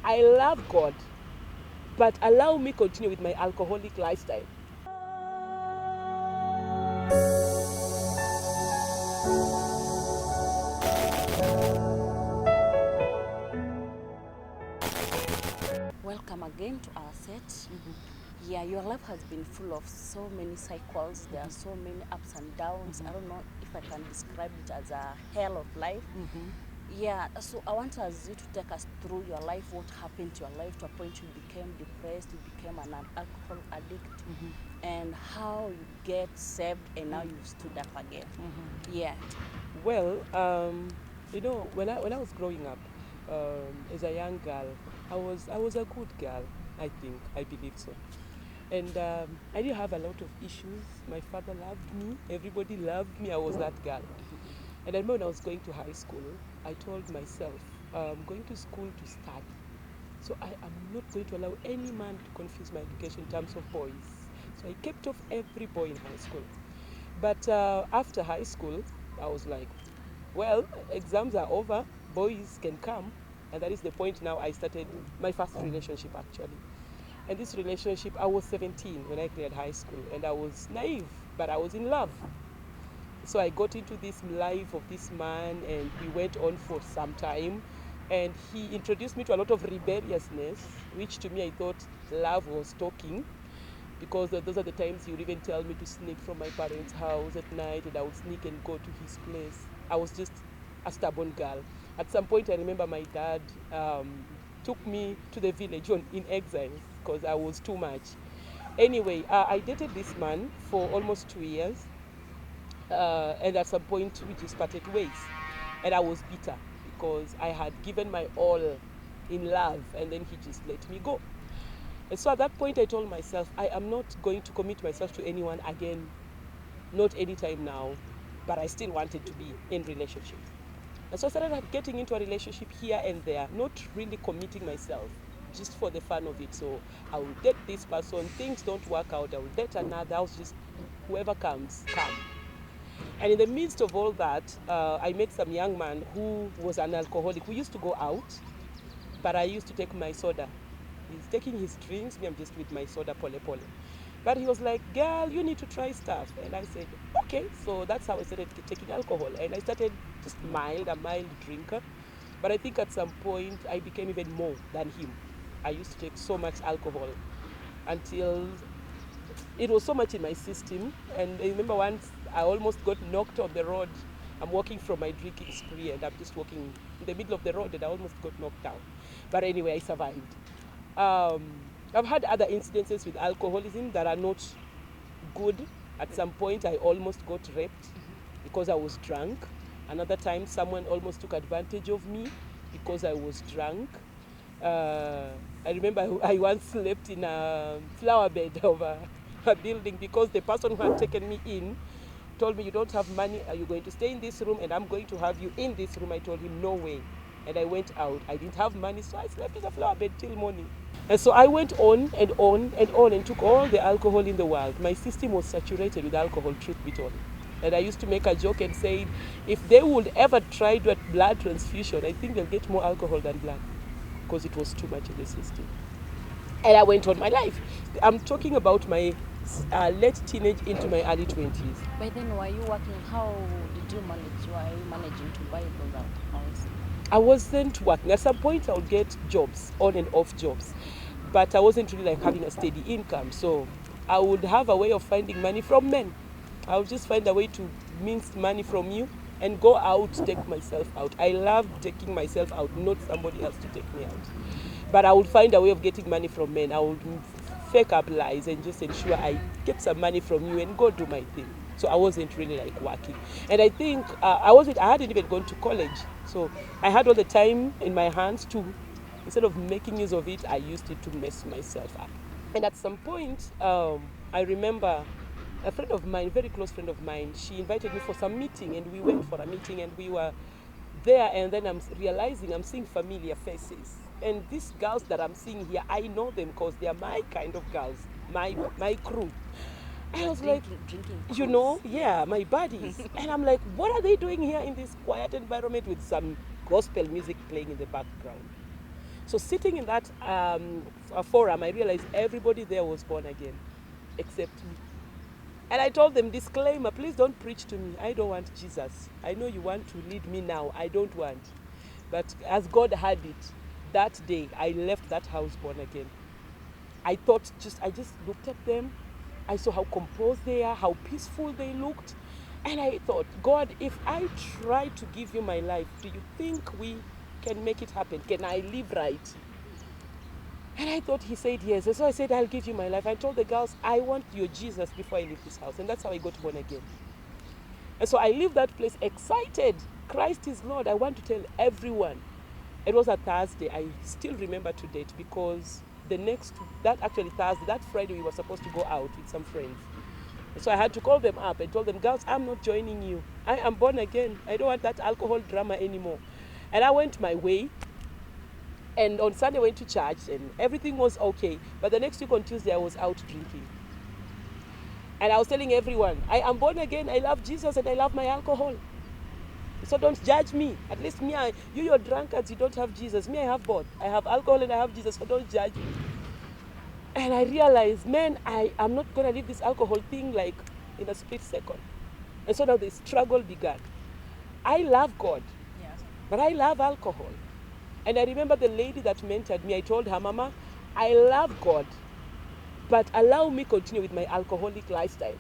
I love God, but allow me continue with my alcoholic lifestyle. Welcome again to our set. Yeah, your life has been full of so many cycles. There are so many ups and downs. I don't know if I can describe it as a hell of life. Yeah, so I want us you to take us through your life, what happened to your life to a point you became depressed, you became an alcohol addict, and how you get saved and now you stood up again. Yeah. Well, when I was growing up, as a young girl, I was a good girl. I believe so. And I didn't have a lot of issues. My father loved me. Everybody loved me. I was that girl. And I remember when I was going to high school, I told myself, I'm going to school to study. So I am not going to allow any man to confuse my education in terms of boys. So I kept off every boy in high school. But after high school, I was like, well, exams are over, boys can come. And that is the point now I started my first relationship actually. And this relationship, I was 17 when I cleared high school, and I was naive, but I was in love. So I got into this life of this man, and we went on for some time. And he introduced me to a lot of rebelliousness, which to me I thought love was talking, because those are the times he would even tell me to sneak from my parents' house at night, and I would sneak and go to his place. I was just a stubborn girl. At some point, I remember my dad took me to the village in exile because I was too much. Anyway, I dated this man for almost 2 years, and at some point, we just parted ways. And I was bitter because I had given my all in love, and then he just let me go. And so at that point, I told myself, I am not going to commit myself to anyone again, not anytime now, but I still wanted to be in relationship. And so I started getting into a relationship here and there, not really committing myself, just for the fun of it. So I will date this person, things don't work out, I will date another, I was just, whoever comes, come. And in the midst of all that, I met some young man who was an alcoholic. We used to go out, but I used to take my soda. He's taking his drinks, me, I'm just with my soda, pole pole. But he was like, girl, you need to try stuff. And I said, okay. So that's how I started taking alcohol. And I started just a mild drinker. But I think at some point I became even more than him. I used to take so much alcohol until it was so much in my system. And I remember once I almost got knocked on the road. I'm walking from my drinking spree, and I'm just walking in the middle of the road, and I almost got knocked down. But anyway, I survived. Um, I've had other incidences with alcoholism that are not good. At some point, I almost got raped because I was drunk. Another time, someone almost took advantage of me because I was drunk. I remember I once slept in a flower bed of a building because the person who had taken me in told me, you don't have money, are you going to stay in this room and I'm going to have you in this room? I told him, no way. And I went out. I didn't have money, so I slept in a flower bed till morning. And so I went on and on and on and took all the alcohol in the world. My system was saturated with alcohol, truth be told. And I used to make a joke and say, if they would ever try to do blood transfusion, I think they'll get more alcohol than blood because it was too much in the system. And I went on my life. I'm talking about my late teenage into my early 20s. By then, were you working? How did you manage? Were you managing to buy those alcohols? I wasn't working. At some point, I would get jobs, on and off jobs, but I wasn't really like having a steady income. So I would have a way of finding money from men. I would just find a way to mince money from you and go out, take myself out. I love taking myself out, not somebody else to take me out. But I would find a way of getting money from men. I would fake up lies and just ensure I get some money from you and go do my thing. So I wasn't really like working. And I think I hadn't even gone to college. So I had all the time in my hands to, instead of making use of it, I used it to mess myself up. And at some point, I remember a friend of mine, very close friend of mine, she invited me for some meeting, and we went for a meeting, and we were there, and then I'm realizing I'm seeing familiar faces. And these girls that I'm seeing here, I know them because they are my kind of girls, my crew. I was like, drinking yeah, my buddies. And I'm like, what are they doing here in this quiet environment with some gospel music playing in the background? So sitting in that forum, I realized everybody there was born again, except me. And I told them, disclaimer, please don't preach to me. I don't want Jesus. I know you want to lead me now. I don't want. But as God had it, that day I left that house born again. I just looked at them. I saw how composed they are, how peaceful they looked. And I thought, God, if I try to give you my life, do you think we can make it happen? Can I live right? And I thought he said yes. And so I said, I'll give you my life. I told the girls, I want your Jesus before I leave this house. And that's how I got born again. And so I leave that place excited. Christ is Lord. I want to tell everyone. It was a Thursday. I still remember to date because that Friday we were supposed to go out with some friends. And so I had to call them up and told them, girls, I'm not joining you. I am born again. I don't want that alcohol drama anymore. And I went my way. And on Sunday I went to church and everything was okay. But the next week on Tuesday I was out drinking. And I was telling everyone, I am born again, I love Jesus and I love my alcohol. So don't judge me. At least you're drunkards, you don't have Jesus. Me, I have both. I have alcohol and I have Jesus, so don't judge me. And I realized, man, I'm not going to leave this alcohol thing like in a split second. And so now the struggle began. I love God, but I love alcohol. And I remember the lady that mentored me, I told her, Mama, I love God, but allow me continue with my alcoholic lifestyle.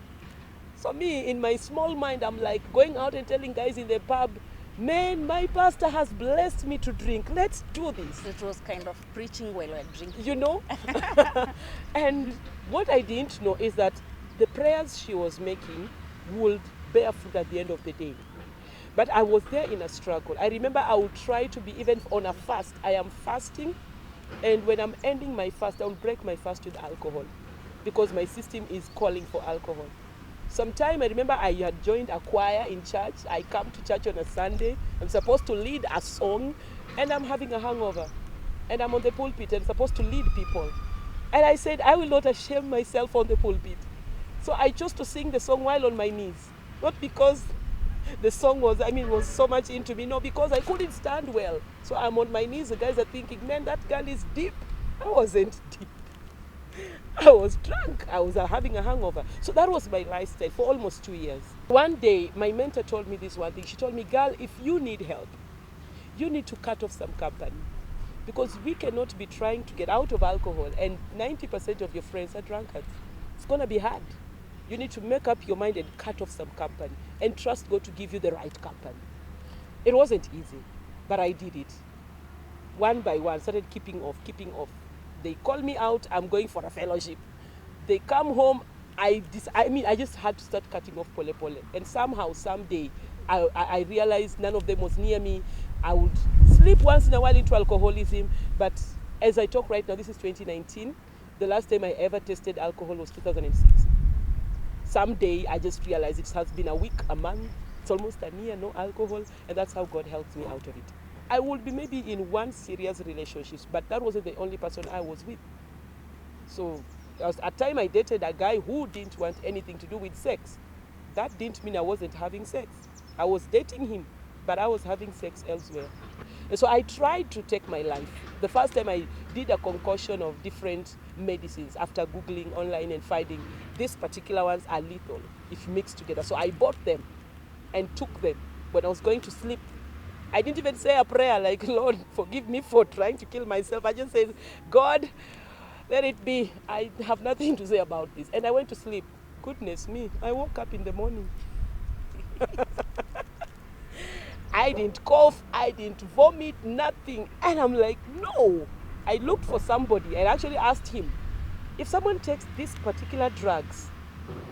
So me, in my small mind, I'm like going out and telling guys in the pub, man, my pastor has blessed me to drink. Let's do this. It was kind of preaching while we're drinking. You know? And what I didn't know is that the prayers she was making would bear fruit at the end of the day. But I was there in a struggle. I remember I would try to be even on a fast. I am fasting, and when I'm ending my fast, I will break my fast with alcohol because my system is calling for alcohol. Sometime I remember I had joined a choir in church. I come to church on a Sunday. I'm supposed to lead a song, and I'm having a hangover. And I'm on the pulpit and supposed to lead people. And I said, I will not shame myself on the pulpit. So I chose to sing the song while on my knees. Not because the song was so much into me. No, because I couldn't stand well. So I'm on my knees. The guys are thinking, man, that girl is deep. I wasn't deep. I was drunk. I was having a hangover. So that was my lifestyle for almost 2 years. One day, my mentor told me this one thing. She told me, girl, if you need help, you need to cut off some company. Because we cannot be trying to get out of alcohol and 90% of your friends are drunkards. It's going to be hard. You need to make up your mind and cut off some company and trust God to give you the right company. It wasn't easy, but I did it. One by one, started keeping off. They call me out, I'm going for a fellowship. They come home, I just had to start cutting off pole. And somehow, someday, I realized none of them was near me. I would slip once in a while into alcoholism, but as I talk right now, this is 2019. The last time I ever tasted alcohol was 2006. Someday, I just realized it has been a week, a month, it's almost a year, no alcohol, and that's how God helped me out of it. I would be maybe in one serious relationship, but that wasn't the only person I was with. So at a time I dated a guy who didn't want anything to do with sex. That didn't mean I wasn't having sex. I was dating him, but I was having sex elsewhere. And so I tried to take my life. The first time I did a concoction of different medicines after Googling online and finding these particular ones are lethal if mixed together. So I bought them and took them when I was going to sleep. I didn't even say a prayer like, Lord, forgive me for trying to kill myself. I just said, God, let it be. I have nothing to say about this. And I went to sleep. Goodness me, I woke up in the morning. I didn't cough, I didn't vomit, nothing. And I'm like, no. I looked for somebody and actually asked him, if someone takes these particular drugs,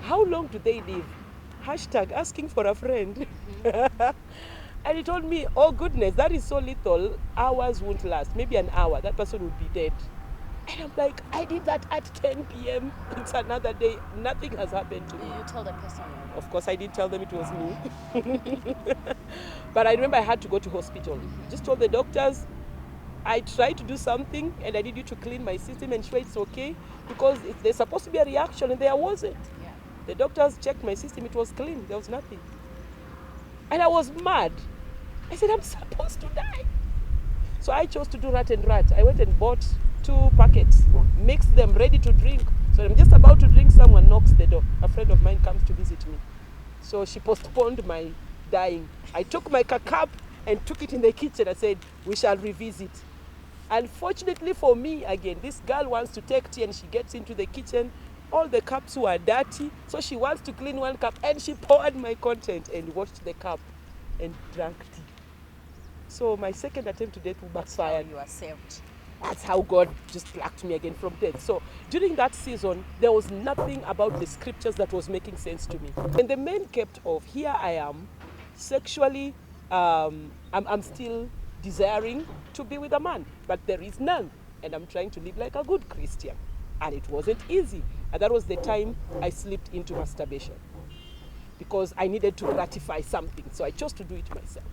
how long do they live? Hashtag asking for a friend. And he told me, oh goodness, that is so little, hours won't last. Maybe an hour, that person would be dead. And I'm like, I did that at 10 p.m. It's another day. Nothing has happened to me. You told the person? Of course, I didn't tell them it was me. But I remember I had to go to hospital. Just told the doctors, I tried to do something and I need you to clean my system and sure it's okay. Because there's supposed to be a reaction and there wasn't. Yeah. The doctors checked my system, it was clean. There was nothing. And I was mad. I said, I'm supposed to die. So I chose to do rat and rat. I went and bought 2 packets, mixed them, ready to drink. So I'm just about to drink, someone knocks the door. A friend of mine comes to visit me. So she postponed my dying. I took my cup and took it in the kitchen. I said, we shall revisit. Unfortunately for me, again, this girl wants to take tea and she gets into the kitchen. All the cups were dirty, so she wants to clean one cup and she poured my content and washed the cup and drank tea. So my second attempt to date backfired. You are saved. That's how God just plucked me again from death. So during that season, there was nothing about the scriptures that was making sense to me. And the men kept off. Here I am, sexually, I'm still desiring to be with a man, but there is none. And I'm trying to live like a good Christian. And it wasn't easy. And that was the time I slipped into masturbation because I needed to gratify something. So I chose to do it myself.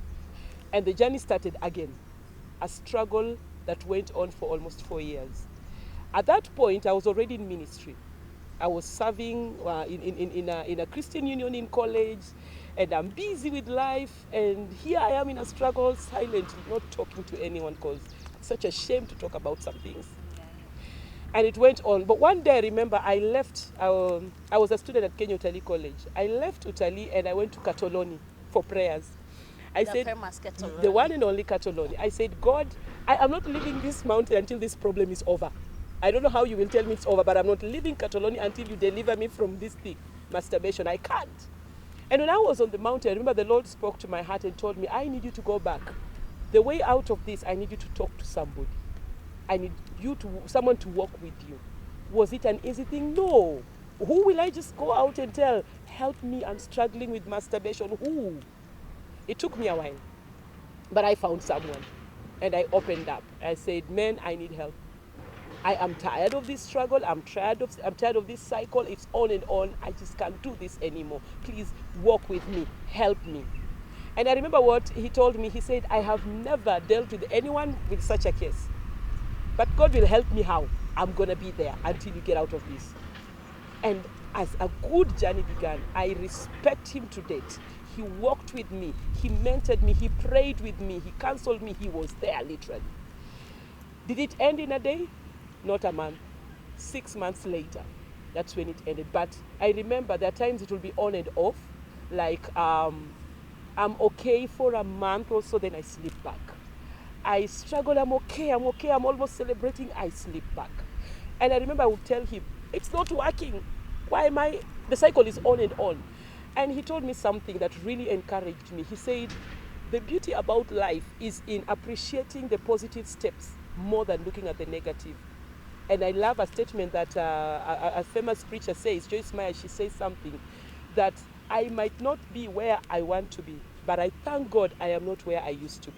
And the journey started again, a struggle that went on for almost 4 years. At that point, I was already in ministry. I was serving in a Christian union in college, and I'm busy with life. And here I am in a struggle, silently, not talking to anyone because it's such a shame to talk about some things. And it went on. But one day I remember I left, I was a student at Kenya Utali College. I left Utali and I went to Katoloni for prayers. I said, the one and only Katoloni. I said, God, I am not leaving this mountain until this problem is over. I don't know how you will tell me it's over, but I'm not leaving Katoloni until you deliver me from this thing, masturbation. I can't. And when I was on the mountain, I remember the Lord spoke to my heart and told me, I need you to go back. The way out of this, I need you to talk to somebody. I need someone to walk with you. Was it an easy thing? No. Who will I just go out and tell, help me, I'm struggling with masturbation? Who? It took me a while, but I found someone and I opened up. I said, man, I need help. I am tired of this struggle. I'm tired of this cycle. It's on and on. I just can't do this anymore. Please walk with me, help me. And I remember what he told me. He said, I have never dealt with anyone with such a case. But God will help me how? I'm going to be there until you get out of this. And as a good journey began, I respect him to date. He walked with me. He mentored me. He prayed with me. He counseled me. He was there, literally. Did it end in a day? Not a month. 6 months later, that's when it ended. But I remember there are times it will be on and off. Like, I'm okay for a month or so, then I slip back. I struggle, I'm okay, I'm almost celebrating, I slip back. And I remember I would tell him, it's not working. Why am I? The cycle is on and on. And he told me something that really encouraged me. He said, the beauty about life is in appreciating the positive steps more than looking at the negative. And I love a statement that a famous preacher says, Joyce Meyer, she says something, that I might not be where I want to be, but I thank God I am not where I used to be.